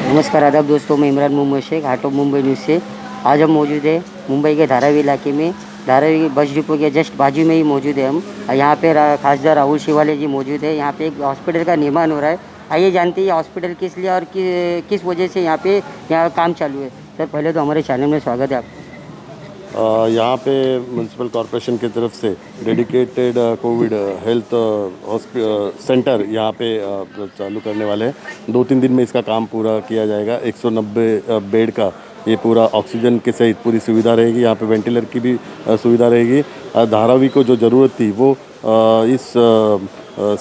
नमस्कार आदाब दोस्तों, मैं Imran Mohammad Shaikh heart of Mumbai news से। आज हम मौजूद है मुंबई के धारावी इलाके में। धारावी बस डिपो के जस्ट बाजू में ही मौजूद है हम। यहाँ पे खासदार राहुल शिवाले जी मौजूद है। यहाँ पे एक हॉस्पिटल का निर्माण हो रहा है। आइए जानते हैं हॉस्पिटल किस लिए और किस वजह से यहाँ काम चालू है। सर, पहले तो हमारे चैनल में स्वागत है आप। यहाँ पे म्यूनसिपल कॉरपोरेशन की तरफ से डेडिकेटेड कोविड हेल्थ सेंटर यहाँ पे चालू करने वाले हैं। 2-3 दिन में इसका काम पूरा किया जाएगा। 190 बेड का ये पूरा ऑक्सीजन के सहित पूरी सुविधा रहेगी। यहाँ पे वेंटिलेटर की भी सुविधा रहेगी। धारावी को जो ज़रूरत थी वो इस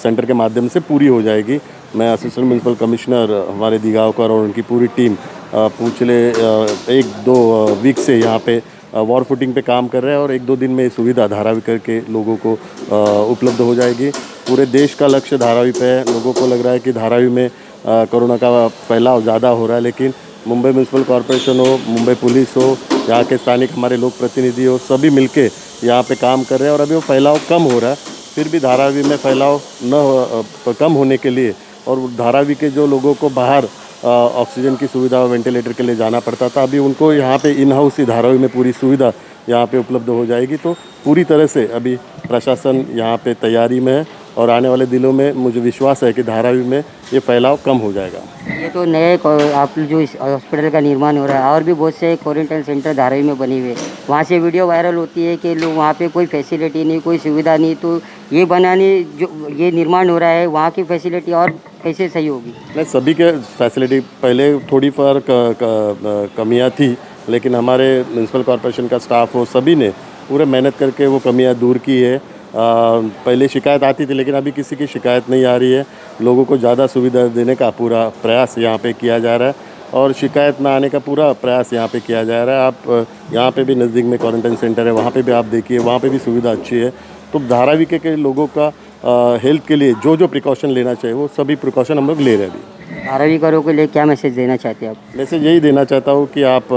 सेंटर के माध्यम से पूरी हो जाएगी। मैं असिस्टेंट म्यूनसिपल कमिश्नर हमारे दिगावकर और उनकी पूरी टीम पिछले 1-2 वीक से यहाँ पे वॉर फुटिंग पे काम कर रहे हैं और 1-2 दिन में ये सुविधा धारावी के लोगों को उपलब्ध हो जाएगी। पूरे देश का लक्ष्य धारावी पे है। लोगों को लग रहा है कि धारावी में कोरोना का फैलाव ज़्यादा हो रहा है, लेकिन मुंबई म्यूनसिपल कॉरपोरेशन हो, मुंबई पुलिस हो, यहाँ के स्थानिक हमारे लोक प्रतिनिधि हो, सभी मिलके यहाँ पे काम कर रहे हैं और अभी वो फैलाव कम हो रहा है। फिर भी धारावी में फैलाव कम होने के लिए और धारावी के जो लोगों को बाहर ऑक्सीजन की सुविधा और वेंटिलेटर के लिए जाना पड़ता था, अभी उनको यहाँ पे इन हाउस ही धारावी में पूरी सुविधा यहाँ पे उपलब्ध हो जाएगी। तो पूरी तरह से अभी प्रशासन यहाँ पे तैयारी में है और आने वाले दिनों में मुझे विश्वास है कि धारावी में ये फैलाव कम हो जाएगा। ये तो नए आप जो इस हॉस्पिटल का निर्माण हो रहा है और भी बहुत से क्वारंटाइन सेंटर धारावी में बने हुए हैं। वहाँ से वीडियो वायरल होती है कि लोग वहाँ पे कोई फैसिलिटी नहीं, कोई सुविधा नहीं। तो ये बनाने जो ये निर्माण हो रहा है वहाँ की फैसिलिटी और कैसे सही होगी? नहीं, सभी के फैसिलिटी पहले थोड़ी पर कमियाँ थी, लेकिन हमारे म्यूनसिपल कॉरपोरेशन का स्टाफ हो सभी ने पूरे मेहनत करके वो कमियाँ दूर की है। पहले शिकायत आती थी, लेकिन अभी किसी की शिकायत नहीं आ रही है। लोगों को ज़्यादा सुविधा देने का पूरा प्रयास यहाँ पे किया जा रहा है और शिकायत ना आने का पूरा प्रयास यहाँ पे किया जा रहा है। आप यहाँ पे भी नज़दीक में क्वारंटाइन सेंटर है, वहाँ पे भी आप देखिए, वहाँ पे भी सुविधा अच्छी है। तो धारावी के लोगों का हेल्थ के लिए जो प्रिकॉशन लेना चाहिए वो सभी प्रिकॉशन हम लोग ले रहे हैं अभी। धारावी कारों के लिए क्या मैसेज देना चाहते हैं आप? मैसेज यही देना चाहता हूँ कि आप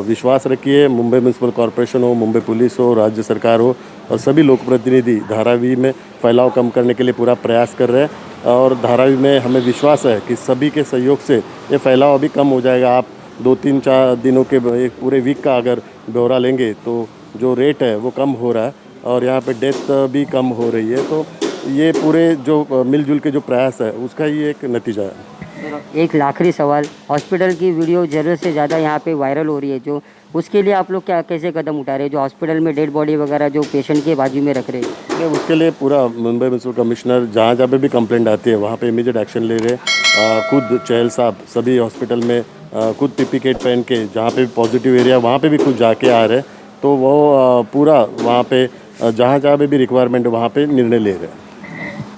विश्वास रखिए। मुंबई म्यूनसिपल कॉरपोरेशन हो, मुंबई पुलिस हो, राज्य सरकार हो और सभी लोक प्रतिनिधि धारावी में फैलाव कम करने के लिए पूरा प्रयास कर रहे हैं और धारावी में हमें विश्वास है कि सभी के सहयोग से ये फैलाव अभी कम हो जाएगा। आप 2-3-4 दिनों के एक पूरे वीक का अगर ब्यौरा लेंगे तो जो रेट है वो कम हो रहा है और यहाँ पे डेथ भी कम हो रही है। तो ये पूरे जो मिलजुल के जो प्रयास है उसका ही एक नतीजा है। एक आखिरी सवाल, हॉस्पिटल की वीडियो ज़रूरत से ज़्यादा यहाँ पे वायरल हो रही है, जो उसके लिए आप लोग कैसे कदम उठा रहे हैं? जो हॉस्पिटल में डेड बॉडी वगैरह जो पेशेंट के बाजू में रख रहे हैं, उसके लिए पूरा मुंबई म्यूनसिपल कमिश्नर जहाँ जहाँ पे भी कंप्लेंट आती है वहाँ पे इमीडिएट एक्शन ले रहे हैं। खुद चहल साहब सभी हॉस्पिटल में खुद पीपी किट पहन के जहाँ पे भी पॉजिटिव एरिया वहाँ पे भी खुद जाके आ रहे हैं। तो वो पूरा वहाँ पे जहाँ जहाँ पे भी रिक्वायरमेंट वहाँ पे निर्णय ले रहे हैं।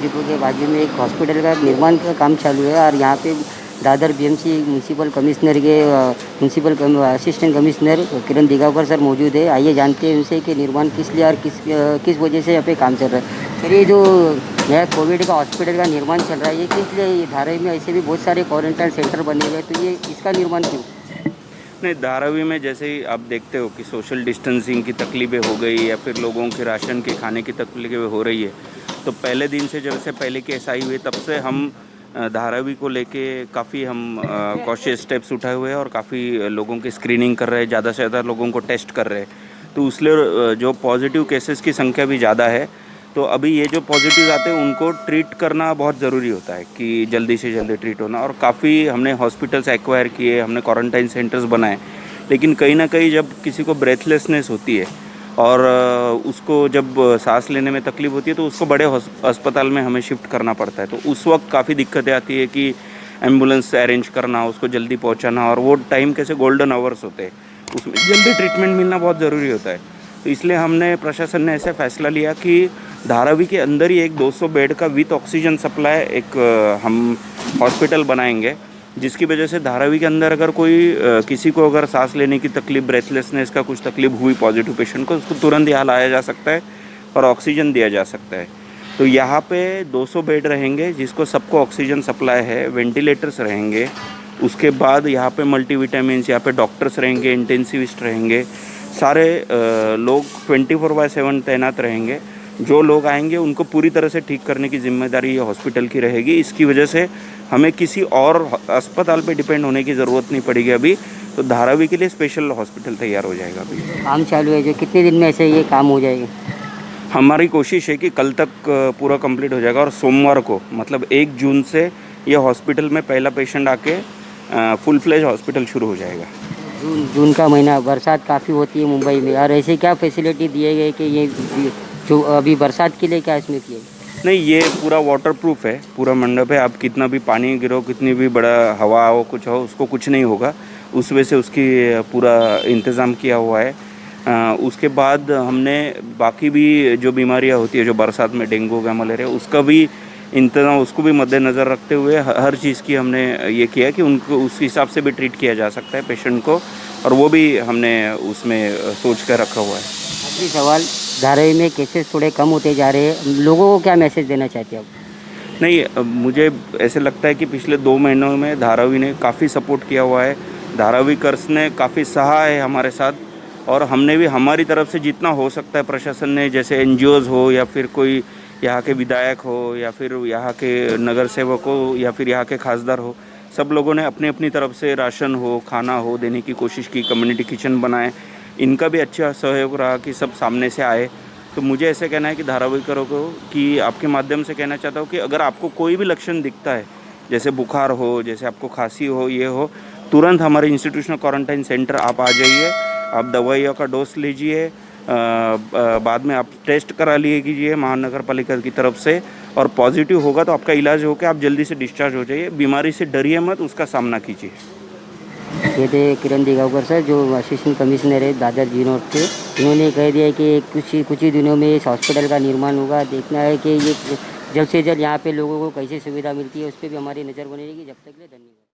डिपो के बाजू में एक हॉस्पिटल का निर्माण का काम चालू है और यहाँ पे दादर बीएमसी म्यूनसिपल कमिश्नर के असिस्टेंट कमिश्नर किरण दिगावकर सर मौजूद है। आइए जानते हैं उनसे कि निर्माण किस लिए और किस वजह से यहाँ पे काम चल रहा है। सर, ये जो नया कोविड का हॉस्पिटल का निर्माण चल रहा है ये किस लिए? धारावी में ऐसे भी बहुत सारे क्वारंटाइन सेंटर बने हुए हैं, तो ये इसका निर्माण क्यों? नहीं, धारावी में जैसे ही आप देखते हो कि सोशल डिस्टेंसिंग की तकलीफ़ें हो गई या फिर लोगों के राशन के खाने की तकलीफ़ें हो रही है, तो पहले दिन से जब से पहले केस आई हुई तब से हम धारावी को लेके काफ़ी हम कॉशियस स्टेप्स उठाए हुए हैं और काफ़ी लोगों की स्क्रीनिंग कर रहे हैं, ज़्यादा से ज़्यादा लोगों को टेस्ट कर रहे हैं। तो इसलिए जो पॉजिटिव केसेस की संख्या भी ज़्यादा है। तो अभी ये जो पॉजिटिव आते हैं उनको ट्रीट करना बहुत ज़रूरी होता है कि जल्दी से जल्दी ट्रीट होना। और काफ़ी हमने हॉस्पिटल्स एक्वायर किए, हमने क्वारंटाइन सेंटर्स बनाए, लेकिन कहीं ना कहीं जब किसी को ब्रेथलेसनेस होती है और उसको जब सांस लेने में तकलीफ़ होती है तो उसको बड़े अस्पताल में हमें शिफ्ट करना पड़ता है। तो उस वक्त काफ़ी दिक्कतें आती है कि एम्बुलेंस अरेंज करना, उसको जल्दी पहुंचाना, और वो टाइम कैसे गोल्डन आवर्स होते हैं, उसमें जल्दी ट्रीटमेंट मिलना बहुत ज़रूरी होता है। तो इसलिए हमने प्रशासन ने ऐसा फैसला लिया कि धारावी के अंदर ही एक 200 बेड का विथ ऑक्सीजन सप्लाई एक हम हॉस्पिटल बनाएंगे, जिसकी वजह से धारावी के अंदर अगर कोई किसी को अगर सांस लेने की तकलीफ, ब्रेथलेसनेस का कुछ तकलीफ हुई पॉजिटिव पेशेंट को, उसको तुरंत यहाँ लाया जा सकता है और ऑक्सीजन दिया जा सकता है। तो यहाँ पे 200 बेड रहेंगे जिसको सबको ऑक्सीजन सप्लाई है, वेंटिलेटर्स रहेंगे। उसके बाद यहाँ पे मल्टीविटामिन्स, यहाँ पे डॉक्टर्स रहेंगे, इंटेंसिविस्ट रहेंगे, सारे लोग 24/7 तैनात रहेंगे। जो लोग आएंगे उनको पूरी तरह से ठीक करने की जिम्मेदारी ये हॉस्पिटल की रहेगी। इसकी वजह से हमें किसी और अस्पताल पे डिपेंड होने की ज़रूरत नहीं पड़ेगी अभी। तो धारावी के लिए स्पेशल हॉस्पिटल तैयार हो जाएगा अभी। काम चालू है जो कितने दिन में ऐसे ये काम हो जाएगा? हमारी कोशिश है कि कल तक पूरा कंप्लीट हो जाएगा और सोमवार को मतलब 1 जून से ये हॉस्पिटल में पहला पेशेंट आके फुल फ्लेज हॉस्पिटल शुरू हो जाएगा। जून का महीना बरसात काफ़ी होती है मुंबई में, और ऐसे क्या फैसिलिटी दिए गए कि ये जो अभी बरसात के लिए क्या इसमें किए? नहीं, ये पूरा वाटर प्रूफ है, पूरा मंडप है। आप कितना भी पानी गिरो, कितनी भी बड़ा हवा हो, कुछ हो, उसको कुछ नहीं होगा। उस वजह से उसकी पूरा इंतज़ाम किया हुआ है। उसके बाद हमने बाकी भी जो बीमारियां होती है, जो बरसात में डेंगू या मलेरिया, उसका भी इंतज़ाम, उसको भी मद्देनज़र रखते हुए हर चीज़ की हमने ये किया कि उनको उस हिसाब से भी ट्रीट किया जा सकता है पेशेंट को, और वो भी हमने उसमें सोच कर रखा हुआ है। आखिरी सवाल, धारावी में केसेस थोड़े कम होते जा रहे हैं, लोगों को क्या मैसेज देना चाहते हैं आप? नहीं, मुझे ऐसे लगता है कि पिछले 2 महीनों में धारावी ने काफ़ी सपोर्ट किया हुआ है। धारावी कर्स ने काफ़ी सहा है हमारे साथ, और हमने भी हमारी तरफ से जितना हो सकता है, प्रशासन ने, जैसे NGOs हो या फिर कोई यहाँ के विधायक हो या फिर यहाँ के नगर सेवक हो या फिर यहाँ के खासदार हो, सब लोगों ने अपनी अपनी तरफ से राशन हो, खाना हो देने की कोशिश की। कम्युनिटी किचन बनाए, इनका भी अच्छा सहयोग रहा कि सब सामने से आए। तो मुझे ऐसे कहना है कि धारावीकरों को, कि आपके माध्यम से कहना चाहता हूँ कि अगर आपको कोई भी लक्षण दिखता है, जैसे बुखार हो, जैसे आपको खांसी हो, ये हो, तुरंत हमारे इंस्टीट्यूशनल क्वारंटाइन सेंटर आप आ जाइए। आप दवाइयों का डोज लीजिए, बाद में आप टेस्ट करा लिए कीजिए महानगर पालिका की तरफ से, और पॉजिटिव होगा तो आपका इलाज होकर आप जल्दी से डिस्चार्ज हो जाइए। बीमारी से डरिए मत, उसका सामना कीजिए। ये थे किरण दिगावकर सर, जो असिस्टेंट कमिश्नर है दादर जी नॉर्थ के। इन्होंने कह दिया कि कुछ ही दिनों में इस हॉस्पिटल का निर्माण होगा। देखना है कि ये जल्द से जल्द यहाँ पे लोगों को कैसे सुविधा मिलती है, उस पर भी हमारी नज़र बनी रहेगी। जब तक के लिए धन्यवाद।